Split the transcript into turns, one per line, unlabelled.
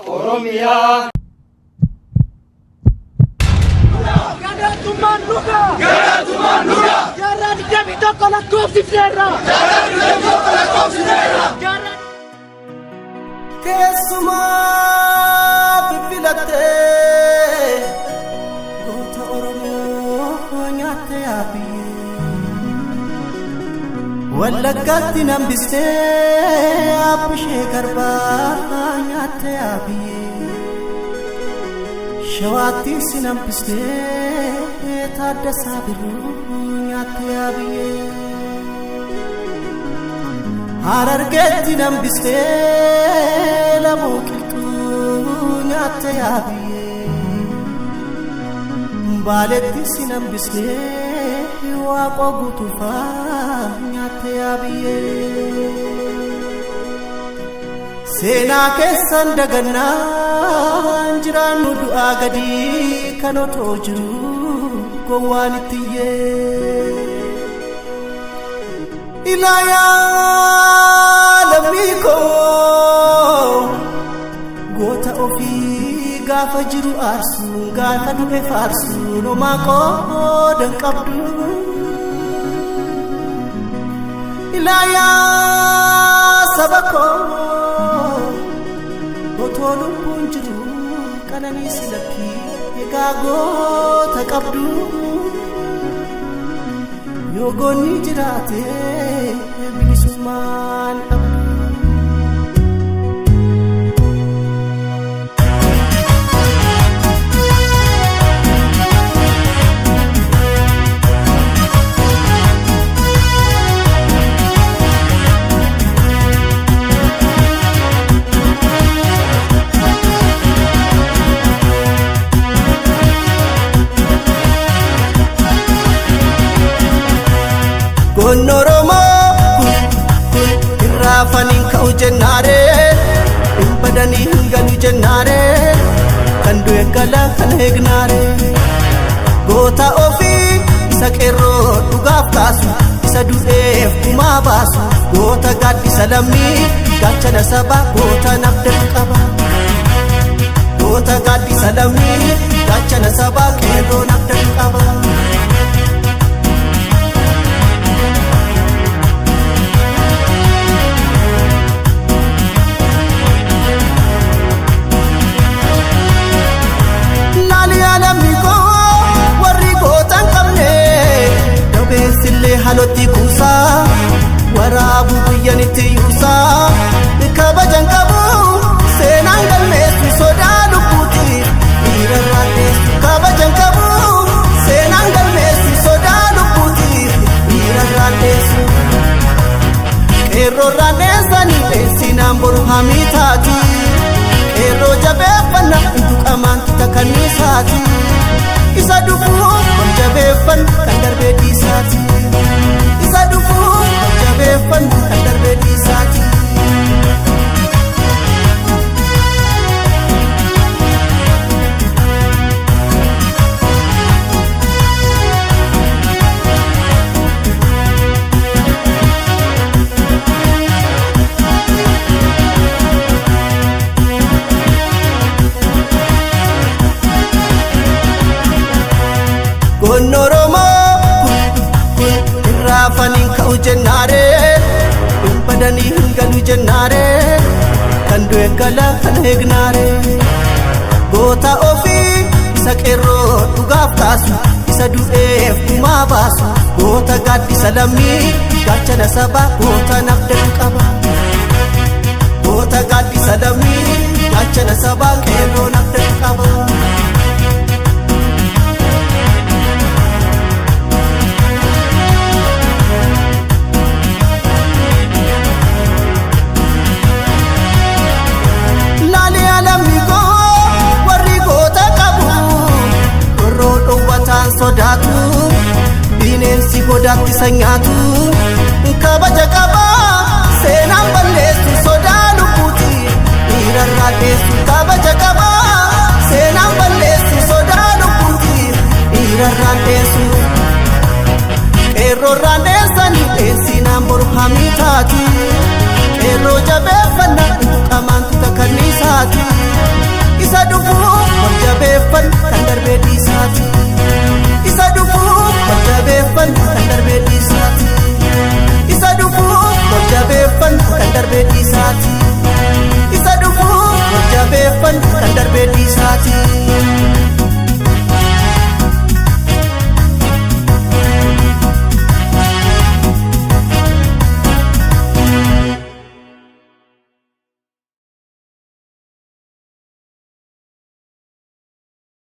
Oromia.
Garatuman nuga. Garan debito con la cofisera.
Que suma pipilate Gota Oromo nyate abi Wallagatti nambiste abshe garba nyate abi Shawatti sinambiste taddasa biru nyate abi Harargetti nambiste Mokiltu nyate yabiye Baletti sinambiste Waaqo gutufa nyate yabiye Sena keessan daganna jiraannu du'aa gadi kan otoo jiru gowwaanittiyyee Ilaayaa lammii koo Gota ofi gaafa jiru aarsu gaafa du'e faarsu nomaa qoodan qabdu Ilaayaa saba koo otoo lubbuun jiru qananiisi lakkii egaa goota qabdu yoo goonni jiraate bilisummaan qabdu Gonoromo irrafanin ka'u jennare badani hingalu jennare kan du'e gala kan eegnare goota ofii isa qeerroo dhugaaf kaasu isa du'eef gumaa baasu goota gaaddisa lammii gaachana sabaa goota nafdan qaba goota gaaddisa lammii gaachana sabaa qeerroo nafdan qaba Halotti kuusa waraabu biyyanitti yuusa kabajan qabu seenaan galmeessu sodaa lubbuuti dhiirarraan deessu kabajan qabu seenaan galmeessu sodaa lubbuuti dhiirarraan deessu qeerroorraan deessanii dheessinaan boru hamii taati qeerroo jabeeffanna hintuqamaan kita kanniisaati isa dhufuu jabeeffan kan darbee dhiisaati isa dhufuu jabeeffan kan darbee dhiisaati Gonoromo irrafanin ka'u jennare badani hingalu jennare kan du'e gala kan eegnare goota ofii isa qeerroo dhugaaf kaasu isa du'eef gumaa baasu goota gaaddisa lammii gaachana sabaa goota nafdan qaba goota gaaddisa lammii gaachana sabaa qeerroo nafdan qaba sodaatu bineensi godaatti sanyaatu kabaja qaba seenaan balleessu sodaa lubbuuti dhiirarraa deessu kabaja qaba seenaan balleessu sodaa lubbuuti dhiirarraa deessu qeerroorraa deessanii dheessinaan boru hamii taati qeerroo jabeeffanna hintuqamaan tuta kanniisaati dhufuuf warjabeeffan kan darbee dhiisaati. Isa dhufuuf warjabeeffan kan darbee dhiisaati. Isa dhufuuf warjabeeffan kan darbee dhiisaati. Isa dhufuuf warjabeeffan kan darbee dhiisaati.